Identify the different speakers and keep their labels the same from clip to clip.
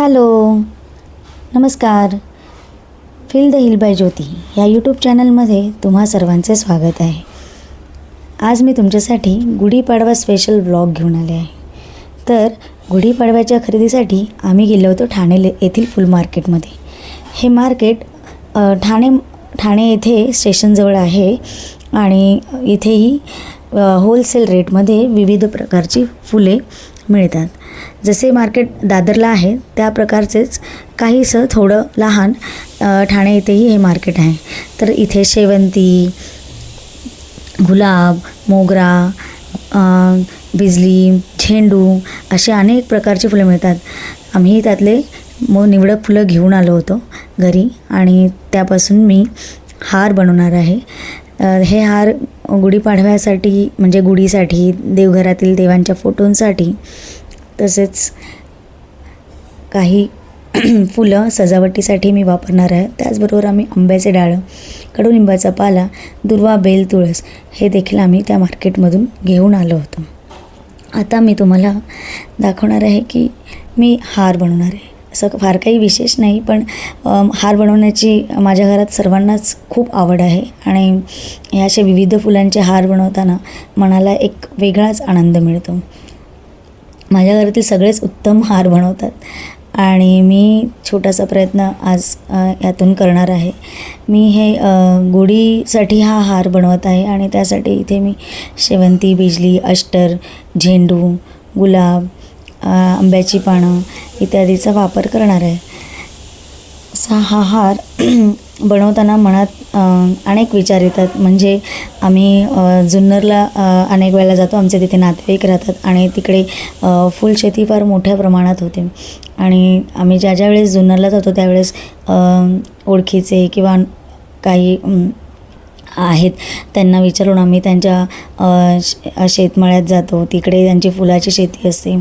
Speaker 1: Hello, नमस्कार. Feel the hill bye ज्योती या YouTube चॅनलमध्ये तुम्हा सर्वांचे स्वागत आहे. आज मी तुमच्यासाठी गुढीपाडवा स्पेशल व्लॉग घेऊन आले आहे. तर गुढीपाडव्याच्या खरेदीसाठी आम्ही गेलो होतो ठाणे येथील फुल मार्केटमध्ये. हे मार्केट ठाणे येथे स्टेशनजवळ आहे आणि इथेही होलसेल रेटमध्ये विविध प्रकारची फुले मिळतात. जसे मार्केट दादरला आहे त्या प्रकारचेच काहीसं थोडं लहान ठाणे येथेही हे मार्केट आहे. तर इथे शेवंती, गुलाब, मोगरा, बिजली, झेंडू असे अनेक प्रकारची फुलं मिळतात. आम्ही त्यातले निवडक फुलं घेऊन आलो होतो घरी आणि त्यापासून मी हार बनवणार आहे. हे हार गुढीपाडव्यासाठी म्हणजे गुढीसाठी, देवघरातील देवांच्या फोटोंसाठी, तसेच काही फुलं सजावटीसाठी मी वापरणार आहे. त्याचबरोबर आम्ही आंब्याचे डाळं, कडुलिंबाचा पाला, दुर्वा, बेल, तुळस हे देखील आम्ही त्या मार्केटमधून घेऊन आलो होतो. आता मी तुम्हाला दाखवणार आहे की मी हार बनवणार आहे. असं फार काही विशेष नाही, पण हार बनवण्याची माझ्या घरात सर्वांनाच खूप आवड आहे आणि हे असे विविध फुलांचे हार बनवताना मनाला एक वेगळाच आनंद मिळतो. माझ्या घरातील सगळेच उत्तम हार बनवतात आणि मी छोटासा प्रयत्न आज यातून करणार आहे. मी हे गुढीसाठी हा हार बनवत आहे आणि त्यासाठी इथे मी शेवंती, बिजली, अष्टर, झेंडू, गुलाब, आंब्याची पानं इत्यादीचा वापर करणार आहे. असा हा हार बनवताना मनात अनेक विचार येतात. म्हणजे आम्ही जुन्नरला अनेक वेळेला जातो. आमचे तिथे नातेवाईक राहतात आणि तिकडे फुलशेती फार मोठ्या प्रमाणात होते आणि आम्ही ज्या वेळेस जुन्नरला जातो त्यावेळेस ओळखीचे किंवा काही आहेत त्यांना विचारून आम्ही त्यांच्या शेतमाळ्यात जातो. तिकडे त्यांची फुलाची शेती असते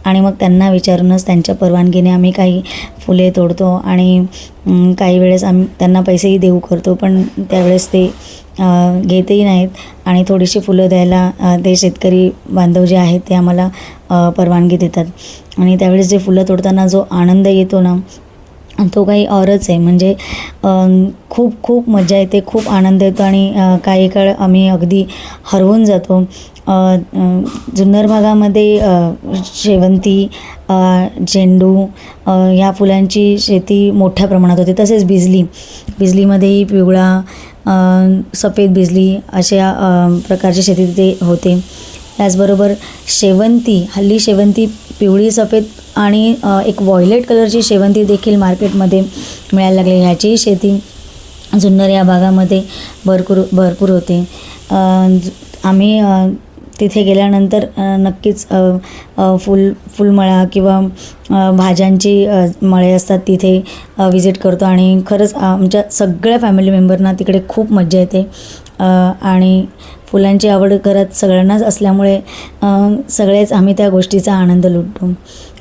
Speaker 1: आणि मग त्यांना विचारूनच त्यांच्या परवानगीने आम्ही काही फुले तोडतो आणि काही वेळेस आम्ही त्यांना पैसेही देऊ करतो, पण त्यावेळेस ते घेतही नाहीत आणि थोडीशी फुलं द्यायला ते शेतकरी बांधव जे आहेत ते आम्हाला परवानगी देतात आणि त्यावेळेस जे फुलं तोडताना जो आनंद येतो ना तो काही औरच आहे. म्हणजे खूप खूप मजा येते, खूप आनंद येतो आणि काही काळ आम्ही अगदी हरवून जातो. जुन्नर भागामध्ये शेवंती, झेंडू ह्या फुलांची शेती मोठ्या प्रमाणात होते. तसेच बिजलीमध्येही पिवळा, सफेद बिजली अशा प्रकारची शेती तिथे होते. त्याचबरोबर हल्ली शेवंती पिवळी, सफेद आणि एक व्हायलेट कलरची शेवंती देखील मार्केटमध्ये मिळायला लागली. ह्याचीही शेती जुन्नर या भागामध्ये भरपूर होते. आम्ही तिथे गेल्यानंतर नक्कीच फुलमळा किंवा भाज्यांची मळे असतात तिथे विजिट करतो आणि खरंच आमच्या सगळ्या फॅमिली मेंबरना तिकडे खूप मजा येते आणि फुलांची आवड घरात सगळ्यांनाच असल्यामुळे सगळेच आम्ही त्या गोष्टीचा आनंद लुटतो.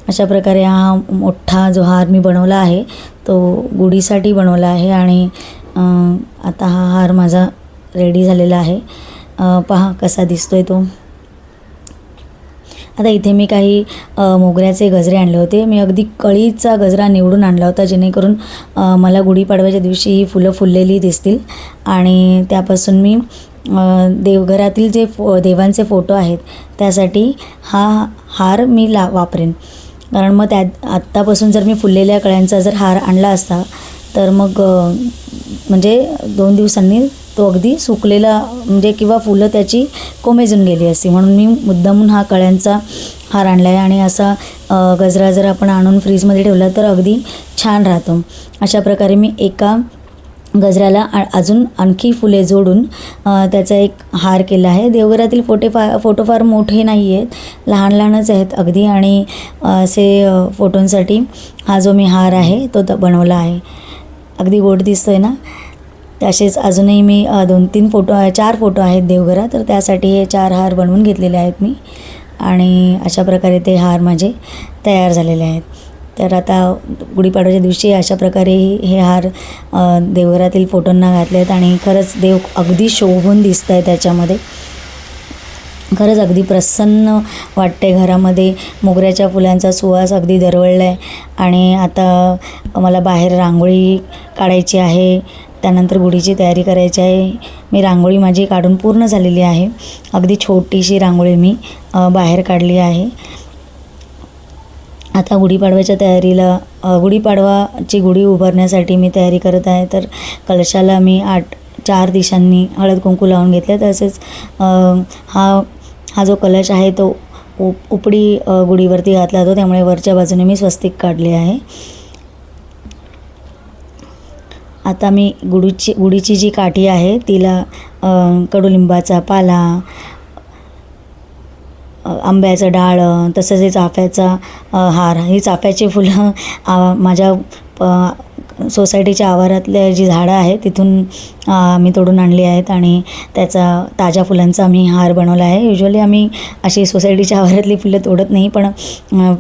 Speaker 1: अशा प्रकारे हा मोठा जो हार मी बनवला आहे तो गुढीसाठी बनवला आहे आणि आता हा हार माझा रेडी झालेला आहे. पहा कसा दिसतोय तो. आता इथे मी काही मोगऱ्याचे गजरे आणले होते. मी अगदी कळीचा गजरा निवडून आणला होता जेणेकरून मला गुढीपाडव्याच्या दिवशी ही फुलं फुललेली दिसतील आणि त्यापासून मी देवघरातील जे देवांचे फोटो आहेत त्यासाठी हा हार मी वापरेन. कारण मग आत्तापासून जर मी फुललेल्या कळ्यांचा जर हार आणला असता तर मग म्हणजे 2 दिवसांनी तो अगदी सुकलेला म्हणजे किंवा फुलं त्याची कोमेजून गेली असती. म्हणून मी मुद्दामून हा कळ्यांचा हार आणला आहे आणि असा गजरा जर आपण आणून फ्रीजमध्ये ठेवला तर अगदी छान राहतो. अशा प्रकारे मी एका गजऱ्याला अजून आणखी फुले जोडून त्याचा एक हार केला आहे. देवघरातील फोटो फार मोठे नाही आहेत, लहानच आहेत अगदी आणि असे फोटोंसाठी हा जो मी हार आहे तो बनवला आहे. अगदी गोड दिसतोय ना. तसेच अजूनही मी 4 फोटो आहेत देवघरात, तर त्यासाठी हे 4 हार बनवून घेतलेले आहेत मी आणि अशा प्रकारे ते हार माझे तयार झालेले आहेत. तर आता गुढीपाडव्याच्या दिवशी अशा प्रकारे हे हार देवघरातील फोटोंना घातले आहेत आणि खरंच देव अगदी शोभून दिसत आहे त्याच्यामध्ये. खरंच अगदी प्रसन्न वाटते घरामध्ये. मोगऱ्याच्या फुलांचा सुवास अगदी दरवळला आहे. आणि आता मला बाहेर रांगोळी काढायची आहे, त्यानंतर गुढीची तयारी करायची आहे. मी रांगोळी माझी काढून पूर्ण झालेली आहे. अगदी छोटीशी रांगोळी मी बाहेर काढली आहे. आता गुढीपाडव्याच्या तयारीला गुढीपाडवाची गुढी उभारण्यासाठी मी तयारी करत आहे. तर कलशाला मी 4 दिशांनी हळद कुंकू लावून घेतले. तसेच हा जो कलश आहे तो उपडी गुढीवरती घातला होता, त्यामुळे वरच्या बाजूने मी स्वस्तिक काढले आहे. आता मी गुढीची जी काठी आहे तिला कडुलिंबाचा पाला, आंब्याचं डाळ, तसंच हे चाफ्याचा हार. ही चाफ्याची फुलं माझ्या सोसायटीच्या आवारातल्या जी झाडं आहेत तिथून मी तोडून आणली आहेत आणि त्याचा ताज्या फुलांचा मी हार बनवला आहे. युजुअली आम्ही अशी सोसायटीच्या आवारातली फुलं तोडत नाही, पण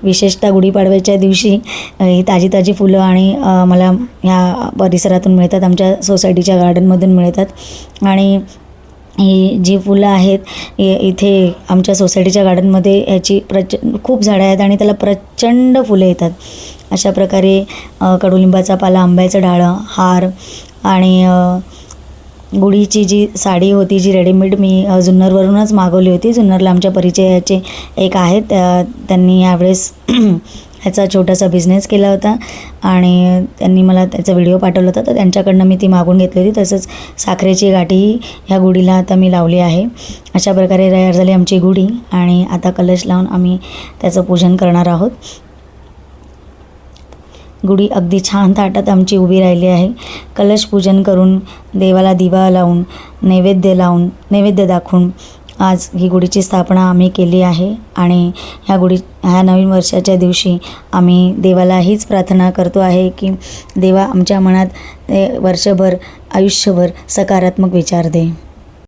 Speaker 1: विशेषतः गुढीपाडव्याच्या दिवशी ही ताजी फुलं आणि मला ह्या परिसरातून मिळतात, आमच्या सोसायटीच्या गार्डनमधून मिळतात. आणि ही जी फुलं आहेत इथे आमच्या सोसायटीच्या गार्डनमध्ये याची खूप झाडं आहेत आणि त्याला प्रचंड फुलं येतात. अशा प्रकारे कडुलिंबाचा पाला, आंब्याचं डाळं, हार आणि गुढीची जी साडी होती जी रेडीमेड मी जुन्नरवरूनच मागवली होती. जुन्नरला आमच्या परिचयाचे एक आहेत, त्यांनी यावेळेस ह्याचा छोटासा बिझनेस केला होता आणि त्यांनी मला त्याचा व्हिडिओ पाठवला होता, तर त्यांच्याकडनं मी ती मागून घेतली होती. तसंच साखरेची गाठीही ह्या गुढीला आता मी लावली आहे. अशा प्रकारे तयार झाली आमची गुढी आणि आता कलश लावून आम्ही त्याचं पूजन करणार आहोत. गुढी अगदी छान थाटात आमची उभी राहिली आहे. कलश पूजन करून देवाला दिवा लावून नैवेद्य दाखवून आज ही गुढीची स्थापना आम्ही केली आहे. आणि ह्या नवीन वर्षाच्या दिवशी आम्ही देवाला हीच प्रार्थना करतो आहे की देवा आमच्या मनात वर्षभर आयुष्यभर सकारात्मक विचार दे.